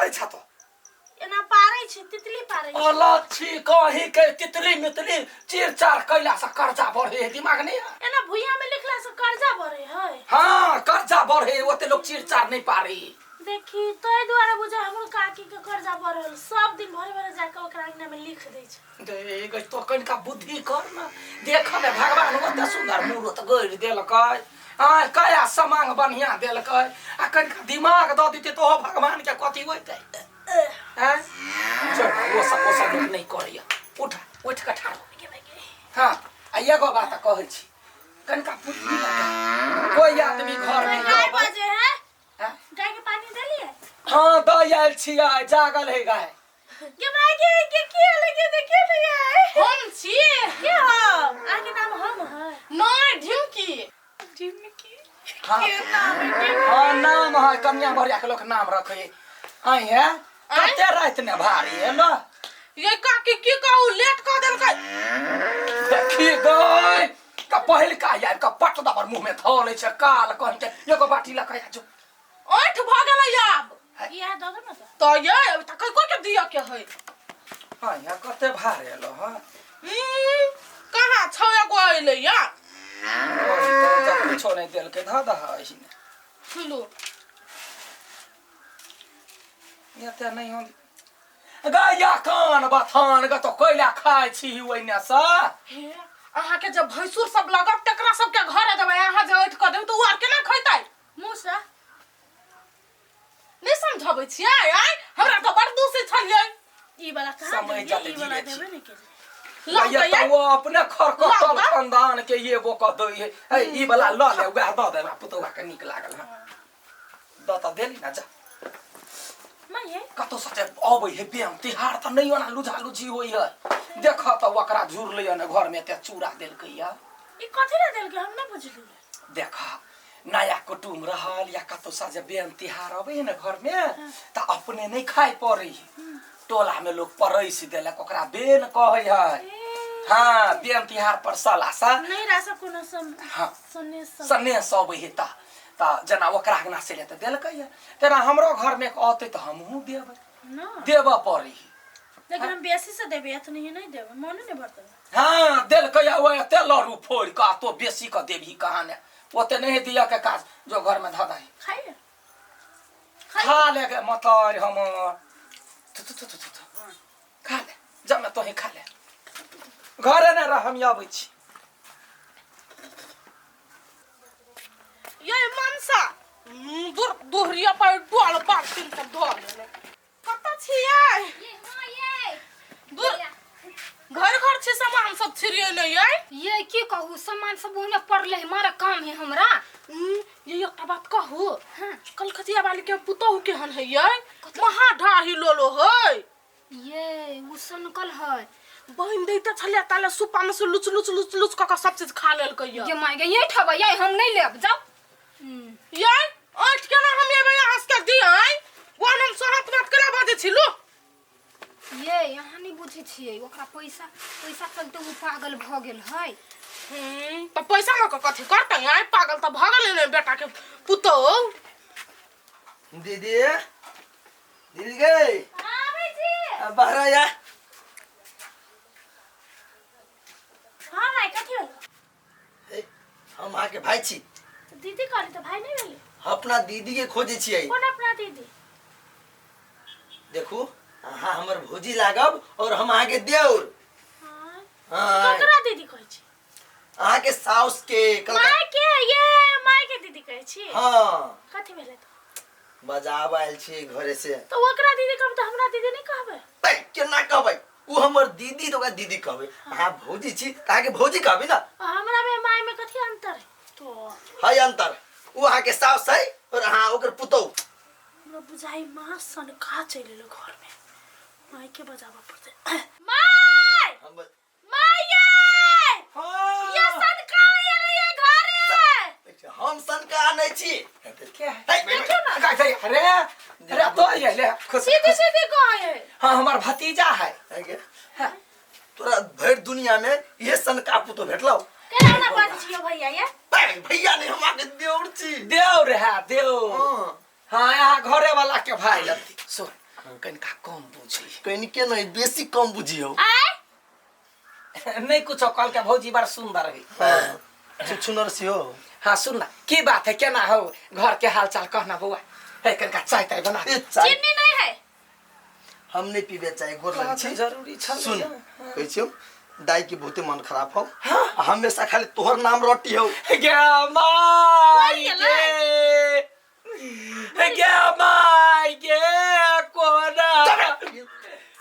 पारे छ त एना पारे छ तितली पारे छ अलच्छी कहीं के तितली मितली चीर चार कैला से कर्जा बढ़े दिमाग नहीं एना भुइया में लिखला से कर्जा बढ़े है हां कर्जा बढ़े ओते लोग चीर चार नहीं पारे देखी तोय द्वारा बुझा हमर काकी के कर्जा बढ़ल सब दिन भरे भरे जाके ओकरा अंगना में लिख दै छ देख तो कनिका बुद्धि कर ना देख में भगवान ओते सुंदर मूर्त गइर देलकै हां कया समांग बढ़िया देलकै आ कनिका दिमाग द दिते तो भगवान के कथि होइतै हैं चल वो सब नहीं करिया उठ के ठाड़ हां आ एगो बात कहै छी कनिका बुद्धि लगा कोई आदमी घर में गाय बजे है गाय के पानी देलिए हां द आयल छिया जागल है गाय के भाई के लगे देखिए नहीं हम छी के हम आगे नाम हम है नहीं ढिमकी हां के नाम है हां नाम है कन्या भरिया के लोग नाम रखे आई है कते रात ने भारी है ना ये काकी की कहू लेट कर देलकै देखी गई का पहिल का यार का पट दबर मुंह में धोले छ काल कहते एगो बाटी ला कया जो ओठ भ गेलै अब या दद न त ये अब तक कोई के दिया के है हां या कते भारे लो हां कहां छौ एगो आइले या तो जब कुछो नहीं देल के धा है इसने लो ये त नहीं हो गाया कान बथान ग तो कोइला खाय छी ओइने सा हे अहा के जब भैंसुर सब लगब तकरा सब के घर देबे अहा जे उठ क देब त उ आर केना खैतै मुसा नहीं समझबै छियै आय हमरा त बड़ दूसरी छलियै ई वाला कहां समय जाते वाला धीरे देबे नहीं के या तो वो अपने खरकटल खानदान के ये वो कह दई है ई वाला ल ले उगा द दे पुतवा के निक लागल है द त देली ना जा माये कतो सते अबै हे बेम तिहार त नहीं ओना लुझा लुझी होई है देख त वकरा झुर ले न घर में ते चूड़ा देलकै या ई कथि ला देलकै हम न बुझलु देख नया कुटुम रहल या कतो साजे बेम तिहार अबै न घर में त अपने नहीं खाय पड़ी टोला में लोग परैस देलक ओकरा बेन कहै है हां बेम तिहार पर साला सा नहीं रासा कोनो सम हां सन्ने सब हे ता जना ओकरा गना से ले त देलकै या तेरा हमरो घर में आते त हमहु देबै न देबा पड़ी लेकिन हम बेसी से देबे इतनी ही नहीं देबे मन नहीं भरत हां देलकै या ओए ते लरू फोड़ का तो बेसी का देबी कहां ने ओते नहीं दिया के काज जो घर में धदाई खाइए खा ले के मतर हम खा ले जब मैं तो ही खा ले घरे न रह हम आबै छी ये मनसा दूर दूरिया पर डोल बात तीन सब धोल कत छियै ये हां ये दूर घर छे सामान सब छिरिए नहीं ये की कहू सामान सब होने पड़ले हमारा काम है हमरा ये एकटा बात कहू हां कलकतिया वाली के पुतहु के हन है ये महा ढाही लोलो है ये उसनकल है बहिन दे त छले ताले सुपा में से लुच क सब चीज खा लेल कहिया ये माय गे ये ठबा ये हम नहीं लेब जाओ ये आठ के ना हम ये हंस के दी आई वन हम सहत बात कला बाजे छिलु ये यहाँ नहीं बुझे छिए ओकरा पैसा चलते वो पागल भ गेल है त पैसा न क कथि करतै आई पागल त भ गेल ने बेटा के पुतो दीदी गई हां बेटी अब बाहर आया हां भाई कथि हो हम आके भाई छी दीदी कहली त भाई नहीं भेली अपना दीदी के खोजे छिए कोन अपना दीदी देखू हां हमर भौजी लागब और हम आके देउर हां ककरा दीदी कहै छी आके साउस के माय के ये माय के दीदी कहै छी हां कथि भेले त बजाब आइल छी घरे से तो ओकरा दीदी कहब त हमरा दीदी नहीं कहबे बे केना कहबै उ हमर दीदी तो का दीदी कहबै हां भौजी छी ताके भौजी कहबै ना हमरा में माय में कथि अंतर है तो है अंतर उ आके साउस है और हां ओकर पुतौ हमरा बुझाई मां सन का चलेलो घर में माय के बजाबा पड़ते माय हम माये हां ये सन का आले ये घरे हम सन का नहीं छी क्या है अरे तो ये ले सीधी सीधी कहे हां हमार भतीजा है हां तोरा भर दुनिया में ये सन का पुतो भेटलौ केना ना बात छियो भैया ये भैया ने हम आके देउर छी देव रे देव हां यहाँ घरे वाला के भाई लती सुन कनिका कम बुझी कहीं के नहीं बेसी कम बुझियो नहीं कुछ कल के भौजी बड़ा सुंदर है छुछुनर से हो हाँ सुनना की बात है क्या ना हो घर के हाल चाल कहना बुआ है कनिका चाय ताय बना चीनी नहीं है हम नहीं पीबे चाहे गोर लग छी जरूरी छ सुन कहै छियो दाई के बहुते मन खराब हो हमेशा खाली तोहर नाम रोटी हो क्या माई के कोना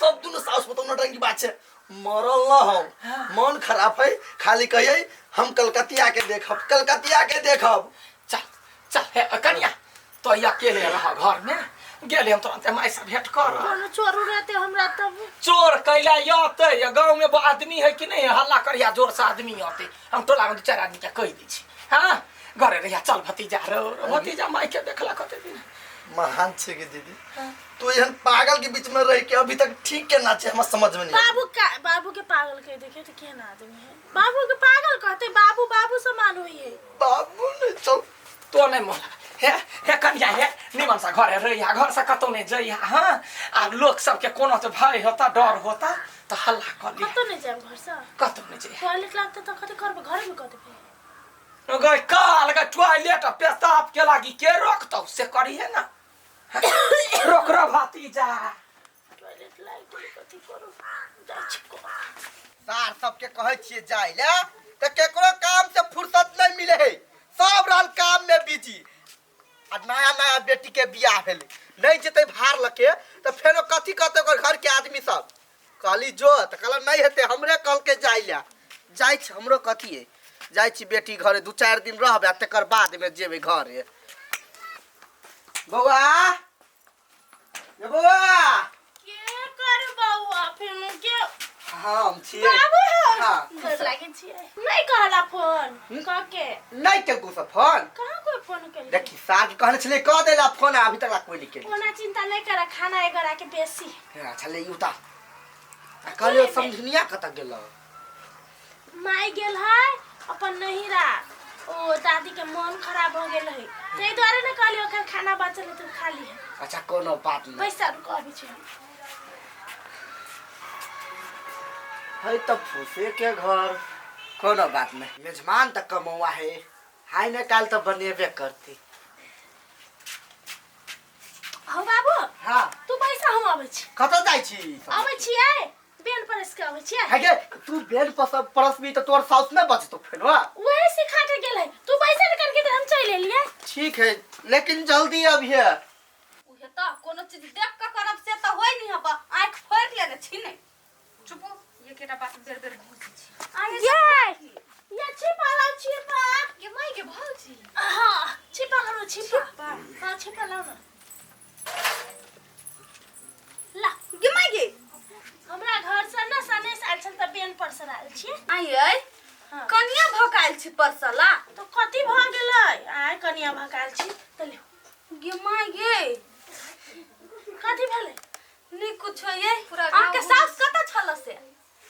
सब दुनो साउस बताउ नटंगी बात छे मरल न हो मन खराब है खाली कहिए हम कलकतिया के देखब चल चल है कन्या तो अकेले रह घर में गेले हम तुरंत माई से भेंट कर कोनो चोर रहते हमरा तब चोर कैला आते या गांव में आदमी है कि नहीं हल्ला करिया जोर से आदमी आते हम टोला में 2-4 आदमी के कह दी छी हां घरे रहिया चल भतीजा रो भतीजा माई के देखला कते दिन महान छे के दीदी तो यहन पागल के बीच में रह के अभी तक ठीक के ना छे हम समझ में नहीं बाबू के पागल कह देखे तो केना आदमी है बाबू के पागल कहते बाबू समान होई है बाबू ने चल तो नहीं मोला हे कन्या है निमन सा घर रहिया घर से कतो नहीं जइया हां आ लोग सब के कोनो तो भय होता डर होता तो हल्ला कर ली कतो नहीं जाए घर से कतो नहीं जाए टॉयलेट लागते तो कते घर में कते पे गई काल का टॉयलेट पेशाब के लागी के रोकतो से करी है ना रोक रो भतीजा टॉयलेट लाइट कथि करू जाय छी सार सबके कहै छिए जाय ले त केकरो काम से फुर्सत नहीं मिले है सब रहल काम में बिजी आ नया बेटी के बियाह भेले नहीं जते भार लके त फेरो कथि कहते ओकर घर के आदमी सब कहली जो त कहला नहीं हेते हमरे कल के जाय छ हमरो कथि है जाय छी बेटी घरे 2-4 दिन रहबे तकर बाद में जेबे घरे बौआ ये बौआ के कर बौआ फिर के हम छिए बाबू हां डर लागे छिए नहीं कहला फोन क के नहीं के को फोन कहां कोई फोन के देखी साग कहले छले क देला फोन अभी तक कोई नहीं के कोना चिंता नहीं करा खाना एगरा के बेसी अच्छा ले उता कहलियो समझनिया कत गेल माई गेल है अपन नहीं रा ओ दादी के मन खराब हो गेल है तै द्वारे न कहलियो ओकर खाना बचल त खा ली है अच्छा कोनो बात नहीं पैसा रुक अभी छै है तो फूसे के घर कोनो बात नहीं मेजमान तक कमौआ है हाय ने काल तो बनेबे करती हो बाबू हां तू पैसा हम आबै छी कत जाय छी आबै छियै बेन परस के आबै छियै हेगे तू बेन परसबी तो तोर साउस में बचतो फेरवा वही सिखा के गेलै तू पैसा निकाल के हम चल एलिए ठीक है लेकिन जल्दी अब है उहे त कोनो चीज देख के करब से त होय नहीं हबा आंख फोड़ लेने छी नहीं चुप ये केटा बात बेर घुसी छी ये छिपा लाउ छिपा ये माई के भौजी हां छिपा लाउ छिपा हां छिपा लाउ न ला ये माई के हमरा घर से न सनेस आइल छन त बेन पर से आइल छी आयै कनिया भकाइल छी परसला तो कथि भ गेलै आइ कनिया भकाइल छी त ले गे माई गे कथि भेलै नहीं कुछ ये पूरा आके सास कत छल से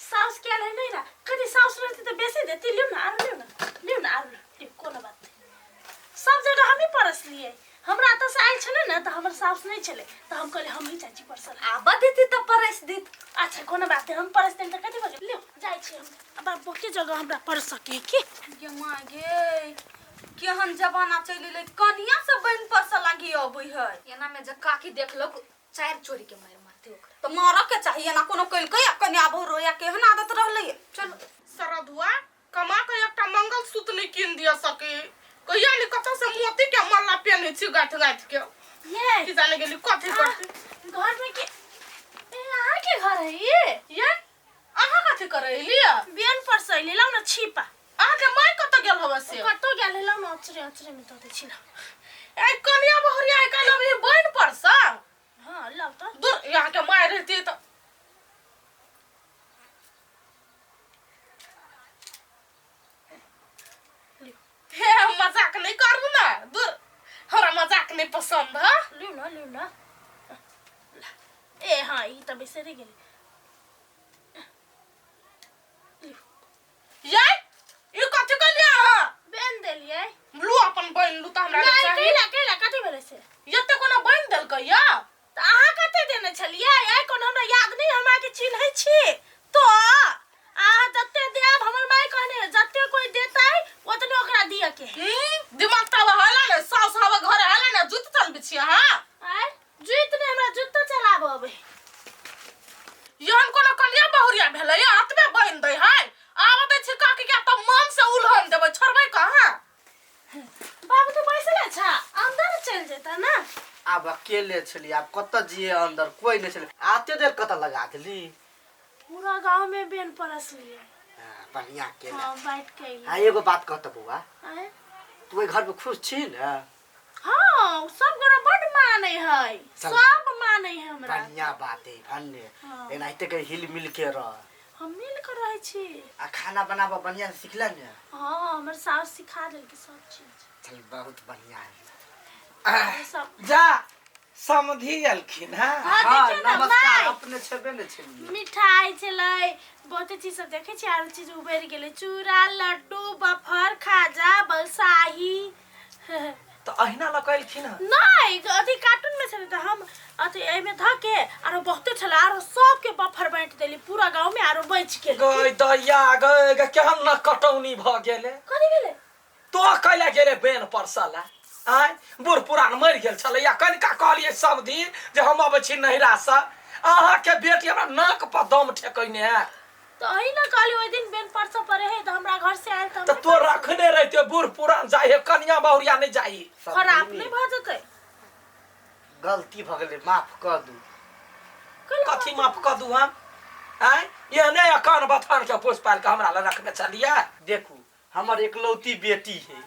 साउस के ले नहीं रा कथि साउस रहती त बेसी देती लियो ना आरु लियो कोनो बात नहीं सब जगह हम ही परस लिए हमरा त से आइल छले न त हमर साउस नहीं चले त हम कहले हम ही चाची परसल आबा देती त परस दी अच्छा कोनो बात नहीं हम परस देन त कथि भगे लियो जाय छी हम अब बहुते जगह हमरा परस सके की गे माई गे केहन जमाना चले कनिया से बन परस लागी अबै है एना में जे काकी देखलो चार चोरी के मार मारते ओकरा तो मारा के चाहिए ना कोनो कइल के कन्या भो रोया केहन आदत रहले चल सरधुआ कमा के एकटा मंगल सूत्र नहीं किन दिया सके कहिया ले कत से मोती के मल्ला पेने छी गाठ के ये कि जाने गेली कथि करती घर में के आ के घर है ये आहा कथि करे लिया बेन पर सैली लाउ न छिपा आहा के माई कत गेल होबे से कतो गेल लाउ न अचरे में त छी ना ए कनिया बहरिया के लबे बन परसा हां लाउ त दूर यहाँ के माई रहती तो हे मजाक नहीं करू ना दूर हमरा मजाक नहीं पसंद है लियो ना ए हां ई त बिसरे गेली ये ई कथि कर लिया हां बेन देलिए लू अपन बहन लू त हमरा नहीं चाहिए केला कथि भेले से यते कोनो बहन देल के या त आहा कते देने छले के दिमाग तब हला ने सास हवा घर हला ने जुत चल बिछिया हां आय जुत ने हमरा जुत्ता चलाबो अबे यहन कोनो कलिया बहुरिया भेलै हाथ में बहिन दे है आब दे छी काकी के त मन से उलहन देबै छोड़बै कहां बाबू तो बैसल छ अंदर चल जेता ना अब अकेले छली अब कत जिए अंदर कोई नहीं छले आते देर कत लगा देली पूरा गांव में बेन परस लिए बढ़िया के हां बैठ के हां एगो बात कहत बुआ आय तू घर में खुश छी ना हां सब गोरा बड माने है सब माने है हमरा बढ़िया बात है भन्ने एनाइते के हिल मिल के रह हम मिल कर रहे छी आ खाना बनाबा बढ़िया से सिखला ने हां हमर सास सिखा देल के सब चीज चल बहुत बढ़िया है सब जा समधी अलखिन हां हां देखिए ना नमस्कार अपने छबे ने छली मिठाई चलै बहुते चीज सब देखे छी आर चीज उबेर गेले चूड़ा लड्डू बफर खाजा बलसाही तो अहिना लकैलखिन नहीं अथी कार्टून में छले त हम अथी ए में ध के आर बहुते छला आर सब के बफर बांट देली पूरा गांव में आर बच गेल गय दैया गय केहन न कटौनी भ गेले कथि गेले तो कैला गेले बेन परसला आय बूढ़ पुरान मर गेल छले या कनिका कहलिए समधी जे हम अबै छी नहिरा से अहाँ के बेटी हमरा नाक पर दम ठेकैने है तो अही ना कहली ओइ दिन बेन परस परे है तो हमरा घर से आयल तो तो रखने रहते बूढ़ पुरान जाई है कन्या बहुरिया नहीं जाई खराब नहीं भ जते गलती भ गेले माफ कर दू कथी माफ कर दू हम आय ये नहीं कान बथान के पोस पाल के हमरा ल रखने चलिए देखू हमर एकलौती बेटी है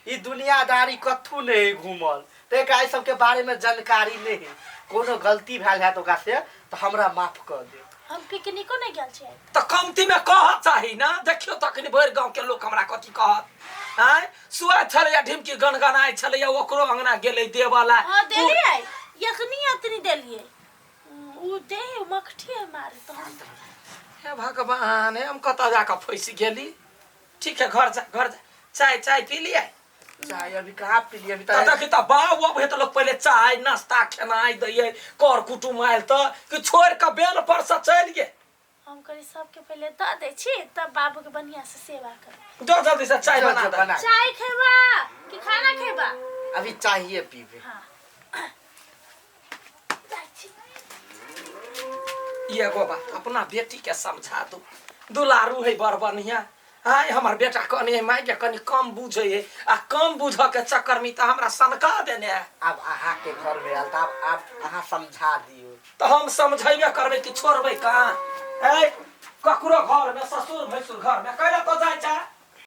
ई दुनियादारी कथू नहीं घूमल ते काई सब के बारे में जानकारी नहीं है कोनो गलती भेल है तो ओकरा से तो हमरा माफ कर दे हम पिकनिको नहीं गेल छी तो कमती में कह चाही ना देखियो तखनी भर गांव के लोग हमरा कथी कहत आय सुआ छले या ढिमकी गनगनाय छले या ओकरो अंगना गेले देवाला हां देलिए यखनी अतनी देलिए उ दे मखठी है मारे तो हे भगवान हम कत जाके फंस गेली ठीक है घर जा चाय पी लिए चाय अभी कहाँ पी लिए अभी देखी त बाबू अब तो लोग पहले चाय नाश्ता खेनाई दिए कर कुटुम आयल तो कि छोड़ के बेन पर से चल गए हम करी सबके पहले द दे छी तब बाबू के बढ़िया से सेवा कर दो जल्दी से चाय बना दे चाय खेबा कि खाना खेबा अभी चाहिए पीबे हां ये गो बात अपना बेटी के समझा दो दुलारू है बड़ बढ़िया हाय हमार बेटा कने माई के कनी कम बुझे है आ कम बुझ के चक्कर में त हमरा सनका देने अब आहा के घर में आल तब आप आहा समझा दियो तो हम समझाइबे करबे कि छोड़बे कहां ए ककरो घर में ससुर भैसुर घर में कहला तो जाय छा